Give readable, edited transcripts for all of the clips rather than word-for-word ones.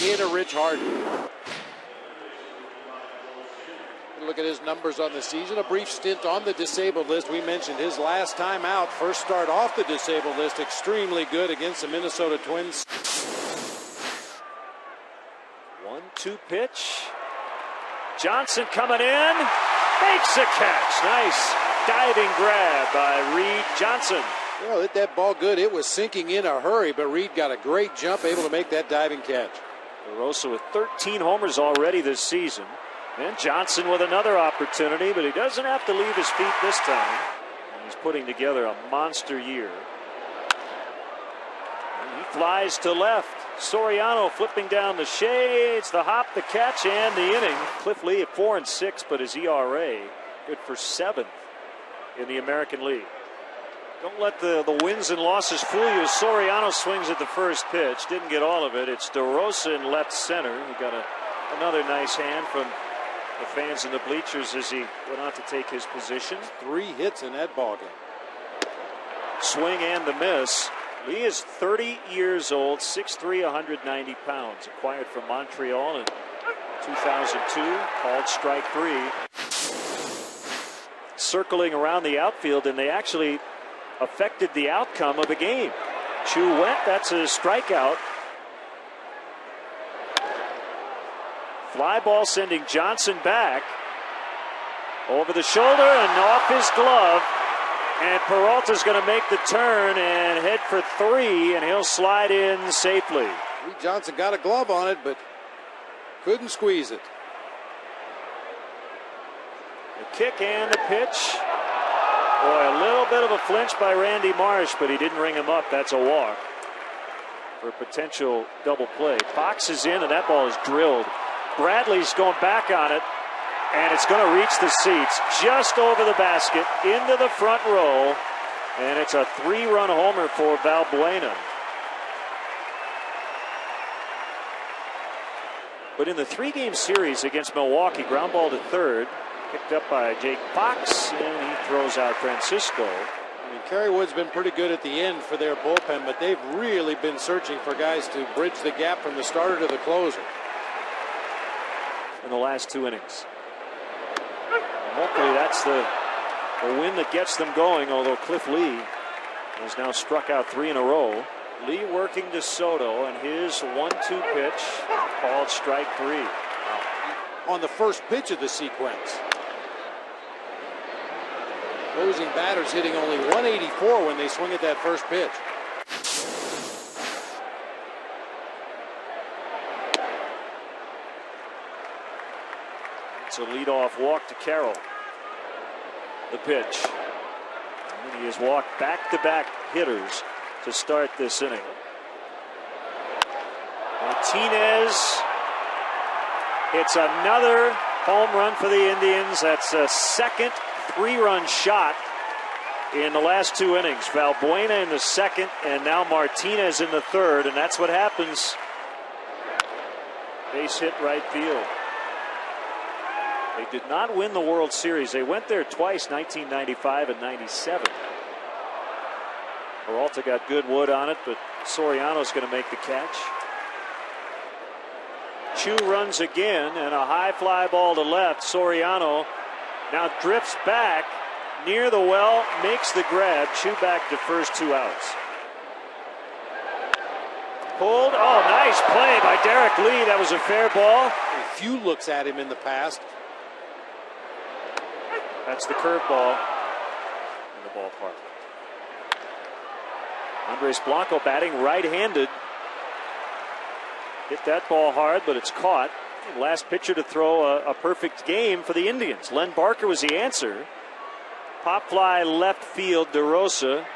hitter, Rich Harden. Look at his numbers on the season. A brief stint on the disabled list. We mentioned his last time out. First start off the disabled list. Extremely good against the Minnesota Twins. 1-2 pitch. Johnson coming in. Makes a catch. Nice diving grab by Reed Johnson. Well, hit that ball good. It was sinking in a hurry, but Reed got a great jump, able to make that diving catch. DeRosa with 13 homers already this season. And Johnson with another opportunity, but he doesn't have to leave his feet this time. And he's putting together a monster year. And he flies to left. Soriano flipping down the shades, the hop, the catch, and the inning. Cliff Lee at 4-6, but his ERA good for 7th in the American League. Don't let the wins and losses fool you. Soriano swings at the first pitch. Didn't get all of it. It's DeRosa in left center. He got another nice hand from the fans in the bleachers as he went on to take his position. 3 hits in that ballgame. Swing and the miss. Lee is 30 years old, 6'3", 190 pounds. Acquired from Montreal in 2002, called strike 3. Circling around the outfield, and they actually affected the outcome of the game. Chu went, that's a strikeout. Fly ball sending Johnson back. Over the shoulder and off his glove. And Peralta's going to make the turn and head for 3, and he'll slide in safely. Reed Johnson got a glove on it, but couldn't squeeze it. The kick and the pitch. Boy, a little bit of a flinch by Randy Marsh, but he didn't ring him up. That's a walk for a potential double play. Fox is in, and that ball is drilled. Bradley's going back on it, and it's going to reach the seats just over the basket into the front row, and it's a 3-run homer for Valbuena. But in the 3-game series against Milwaukee, ground ball to third, picked up by Jake Fox, and he throws out Francisco. I mean, Kerry Wood's been pretty good at the end for their bullpen, but they've really been searching for guys to bridge the gap from the starter to the closer in the last 2 innings. And hopefully that's the win that gets them going, although Cliff Lee has now struck out 3 in a row. Lee working to Soto, and his 1-2 pitch called strike 3. On the first pitch of the sequence. Opposing batters hitting only 184 when they swing at that first pitch. It's a leadoff walk to Carroll. The pitch. And he has walked back-to-back hitters to start this inning. Martinez hits another home run for the Indians. That's a second 3-run shot in the last 2 innings. Valbuena in the second, and now Martinez in the third, and that's what happens. Base hit right field. They did not win the World Series. They went there twice, 1995 and 97. Peralta got good wood on it, but Soriano's going to make the catch. Chu runs again, and a high fly ball to left. Soriano now drifts back near the well, makes the grab. Chu back to first, 2 outs. Pulled. Oh, nice play by Derek Lee. That was a fair ball. A few looks at him in the past. That's the curveball in the ballpark. Andres Blanco batting right-handed. Hit that ball hard, but it's caught. Last pitcher to throw a perfect game for the Indians. Len Barker was the answer. Pop fly left field, DeRosa.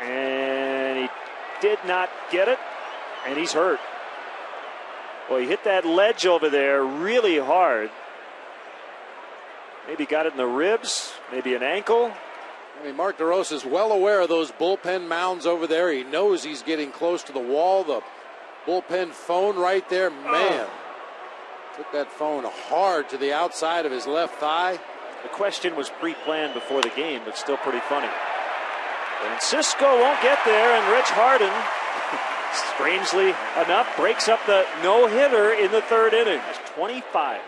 And he did not get it, and he's hurt. Well, he hit that ledge over there really hard. Maybe got it in the ribs, maybe an ankle. I mean, Mark DeRosa is well aware of those bullpen mounds over there. He knows he's getting close to the wall. The bullpen phone right there, man. Took that phone hard to the outside of his left thigh. The question was pre-planned before the game, but still pretty funny. Francisco won't get there, and Rich Harden strangely enough, breaks up the no-hitter in the third inning. That's 25.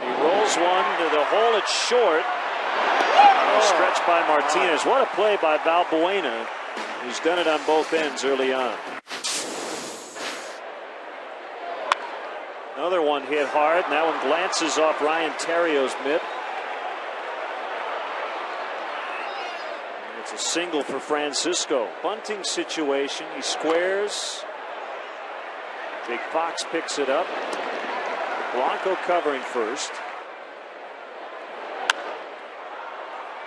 And he rolls one to the hole. It's short. Stretched by Martinez. What a play by Valbuena, who's done it on both ends early on. Another one hit hard, and that one glances off Ryan Terrio's mitt. It's a single for Francisco. Bunting situation. He squares. Big Fox picks it up. Blanco covering first.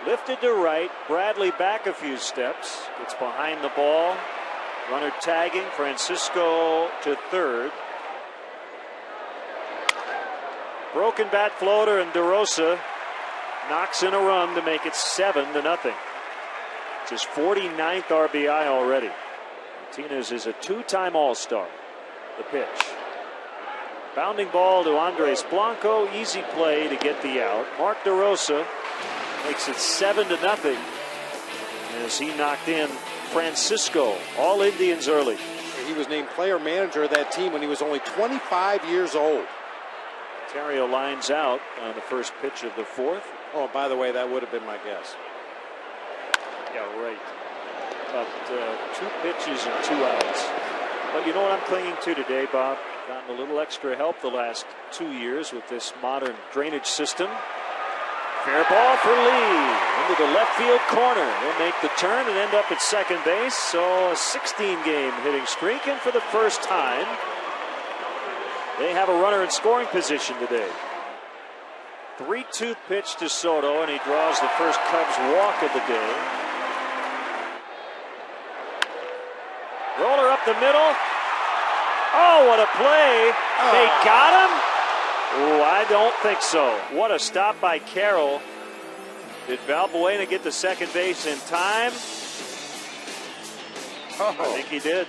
Lifted to right. Bradley back a few steps. Gets behind the ball. Runner tagging. Francisco to third. Broken bat floater, and DeRosa knocks in a run to make it 7-0. It's his 49th RBI already. Martinez is a two-time All-Star. The pitch. Bounding ball to Andres Blanco. Easy play to get the out. Mark DeRosa makes it 7-0 as he knocked in Francisco. All Indians early. He was named player manager of that team when he was only 25 years old. Terrio lines out on the first pitch of the fourth. Oh, by the way, that would have been my guess. Yeah, right. But 2 pitches and 2 outs. But you know what I'm clinging to today, Bob? Gotten a little extra help the last 2 years with this modern drainage system. Fair ball for Lee into the left field corner. He'll make the turn and end up at second base. So a 16-game hitting streak, and for the first time, they have a runner in scoring position today. 3-2 pitch to Soto, and he draws the first Cubs walk of the day. Roller up the middle. Oh, what a play. They got him? Oh, I don't think so. What a stop by Carroll. Did Valbuena get to second base in time? I think he did.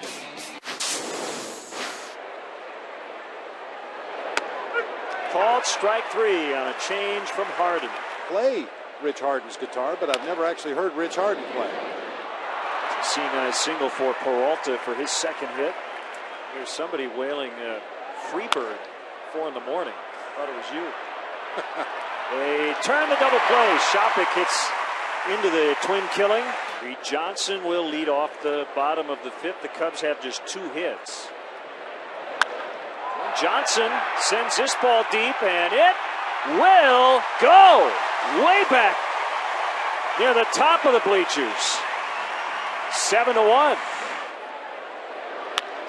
Called strike 3 on a change from Harden. Play Rich Harden's guitar, but I've never actually heard Rich Harden play. Seeing a single for Peralta for his second hit. Here's somebody wailing Freebird 4 in the morning. Thought it was you. They turn the double play. Shopik hits into the twin killing. Reed Johnson will lead off the bottom of the 5th. The Cubs have just 2 hits. Johnson sends this ball deep, and it will go way back near the top of the bleachers. 7-1.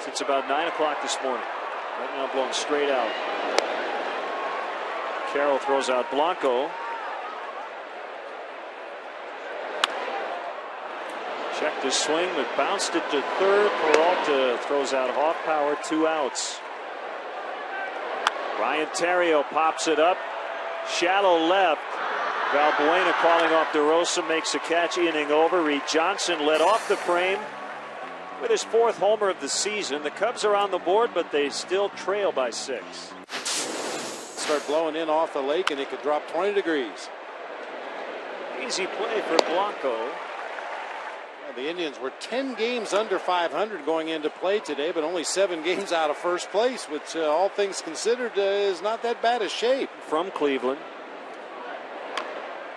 Since about 9 o'clock this morning. Right now blown straight out. Carroll throws out Blanco. Checked his swing, but bounced it to third. Peralta throws out Hoffpauir, 2 outs. Ryan Terrio pops it up. Shallow left. Valbuena calling off DeRosa, makes a catch, inning over. Reed Johnson led off the frame with his 4th homer of the season. The Cubs are on the board, but they still trail by 6. Start blowing in off the lake, and it could drop 20 degrees. Easy play for Blanco. The Indians were 10 games under 500 going into play today, but only 7 games out of first place, which all things considered is not that bad a shape. From Cleveland.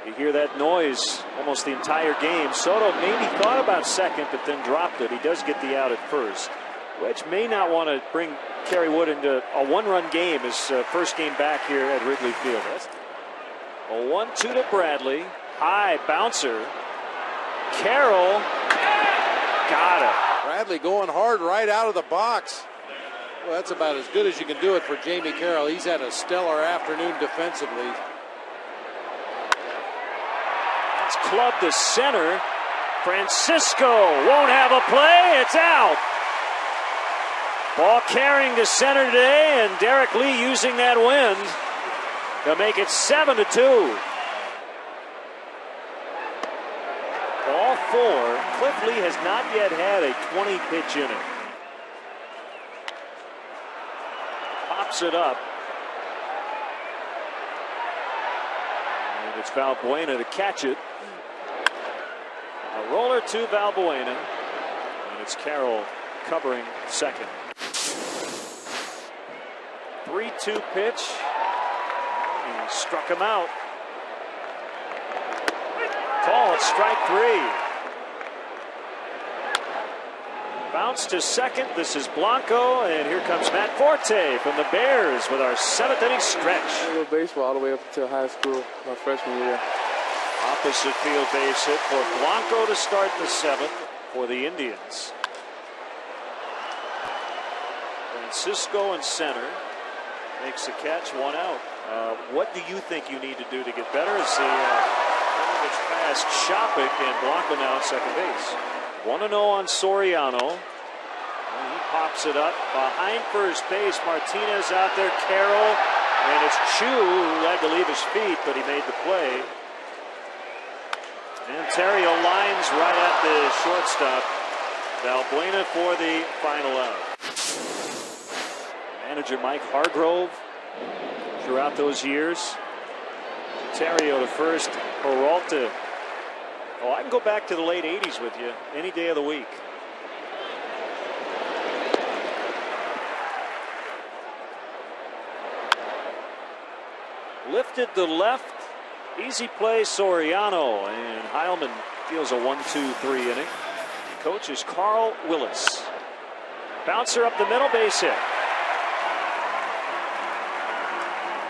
You hear that noise almost the entire game. Soto maybe thought about second, but then dropped it. He does get the out at first, which may not want to bring Kerry Wood into a 1-run game, his first game back here at Wrigley Field. A 1-2 to Bradley. High bouncer. Carroll got it. Bradley going hard right out of the box. Well, that's about as good as you can do it for Jamie Carroll. He's had a stellar afternoon defensively. It's clubbed to center. Francisco won't have a play. It's out. Ball carrying to center today, and Derek Lee using that wind to make it 7-2. Ball 4. Cliff Lee has not yet had a 20-pitch inning. Pops it up. And it's Valbuena to catch it. A roller to Valbuena. And it's Carroll covering second. 3-2 pitch. He struck him out. Call it strike three. Bounce to second. This is Blanco, and here comes Matt Forte from the Bears with our 7th inning stretch. I played baseball all the way up until high school, my freshman year. Opposite field base hit for Blanco to start the 7th for the Indians. Francisco in center makes the catch, 1 out. What do you think you need to do to get better? As the gets past Shopik and Blanco now at second base. 1-0 on Soriano. And he pops it up behind first base. Martinez out there, Carroll, and it's Chu who had to leave his feet, but he made the play. And Terrio lines right at the shortstop. Valbuena for the final out. Manager Mike Hargrove throughout those years. Terrio to first, Peralta. Oh, I can go back to the late 80s with you any day of the week. Lifted to left. Easy play, Soriano. And Heilman deals a 1-2-3 inning. Coach is Carl Willis. Bouncer up the middle, base hit.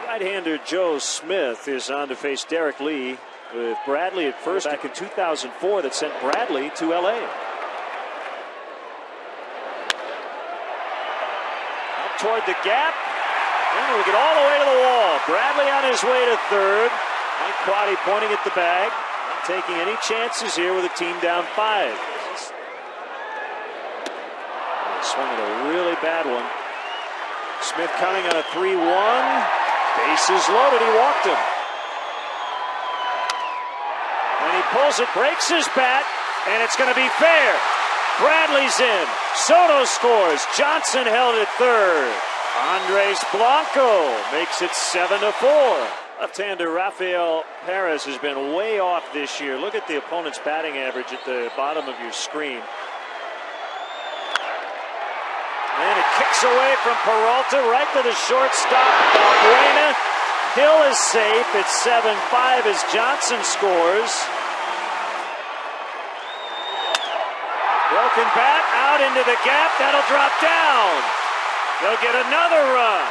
Right-hander Joe Smith is on to face Derek Lee with Bradley at first back in 2004 that sent Bradley to L.A. Up toward the gap. And we get all the way to the wall. Bradley on his way to third. Mike Quade pointing at the bag. Not taking any chances here with a team down 5. Swing at a really bad one. Smith coming on a 3-1. Bases loaded. He walked him. And he pulls it, breaks his bat, and it's going to be fair. Bradley's in. Soto scores. Johnson held at third. Andres Blanco makes it 7-4. Left-hander Rafael Perez has been way off this year. Look at the opponent's batting average at the bottom of your screen. And it kicks away from Peralta right to the shortstop. Valbuena. Hill is safe. It's 7-5 as Johnson scores. Broken bat out into the gap. That'll drop down. They'll get another run.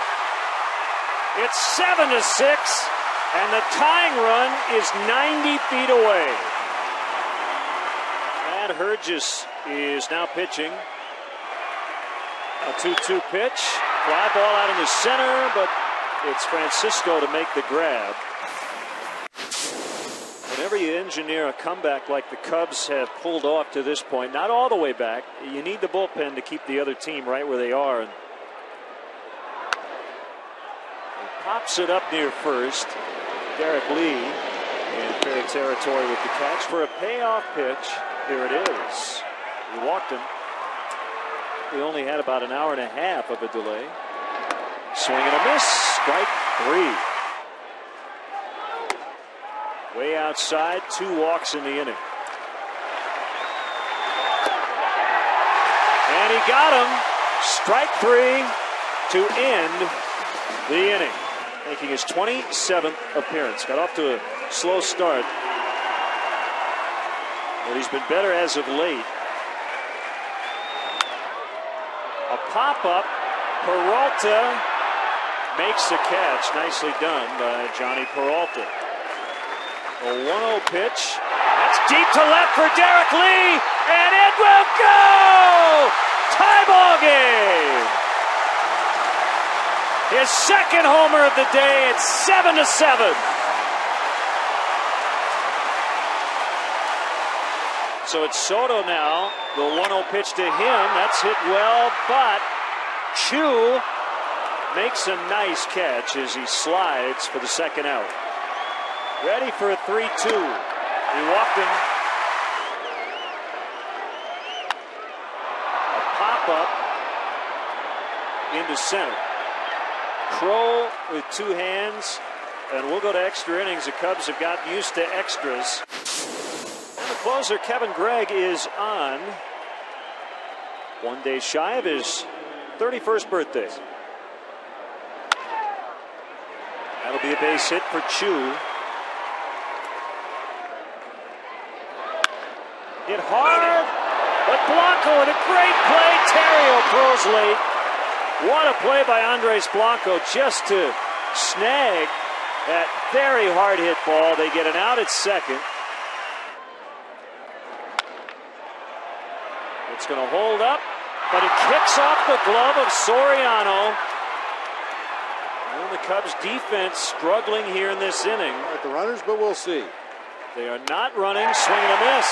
It's 7-6, and the tying run is 90 feet away. Matt Hergis is now pitching. A 2-2 pitch. Fly ball out in the center, but it's Francisco to make the grab. Whenever you engineer a comeback like the Cubs have pulled off to this point, not all the way back, you need the bullpen to keep the other team right where they are. And pops it up near first. Derek Lee in fair territory with the catch for a payoff pitch. Here it is. He walked him. We only had about an hour and a half of a delay. Swing and a miss. Strike 3. Way outside. 2 walks in the inning. And he got him. Strike 3 to end the inning. Making his 27th appearance. Got off to a slow start, but he's been better as of late. A pop-up. Peralta makes the catch. Nicely done by Johnny Peralta. A 1-0 pitch. That's deep to left for Derek Lee, and it will go! Tie ball game! His second homer of the day. It's 7-7. So it's Soto now. The 1-0 pitch to him. That's hit well, but Chu makes a nice catch as he slides for the second out. Ready for a 3-2. He walked him. A pop-up into center. Crow with 2 hands, and we'll go to extra innings. The Cubs have gotten used to extras. And the closer, Kevin Gregg, is on. 1 day shy of his 31st birthday. That'll be a base hit for Chu. Hit hard, but Blanco with a great play. Terrio throws late. What a play by Andres Blanco just to snag that very hard hit ball. They get an out at second. It's going to hold up, but it kicks off the glove of Soriano. And the Cubs defense struggling here in this inning. At the runners, but we'll see. They are not running, swing and a miss.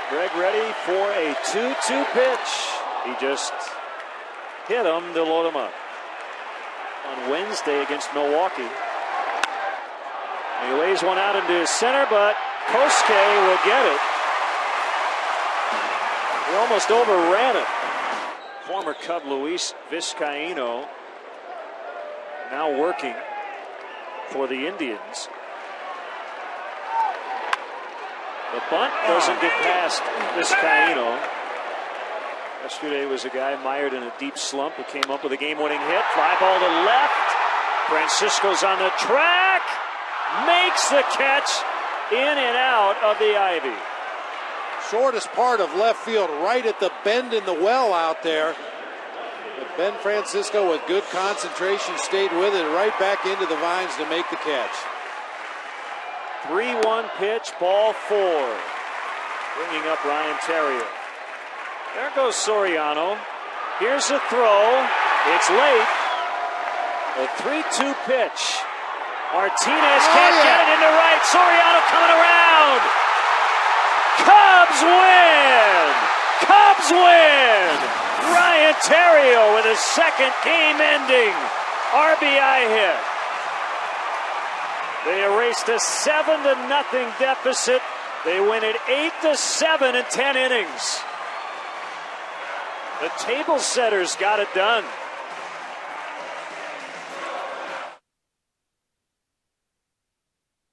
Greg ready for a 2-2 pitch. He just hit him to load him up. On Wednesday against Milwaukee. He lays one out into his center, but Kosuke will get it. He almost overran it. Former Cub Luis Vizcaino now working for the Indians. The bunt doesn't get past Vizcaino. Yesterday was a guy mired in a deep slump who came up with a game-winning hit. Fly ball to left. Francisco's on the track. Makes the catch in and out of the ivy. Shortest part of left field, right at the bend in the well out there. But Ben Francisco with good concentration stayed with it right back into the vines to make the catch. 3-1 pitch, ball 4. Bringing up Ryan Terrio. There goes Soriano. Here's the throw. It's late. A 3-2 pitch. Martinez can't get it into right. Soriano coming around. Cubs win! Cubs win! Ryan Terrio with a second game-ending RBI hit. They erased a 7-0 deficit. They win it 8-7 in 10 innings. The table setters got it done.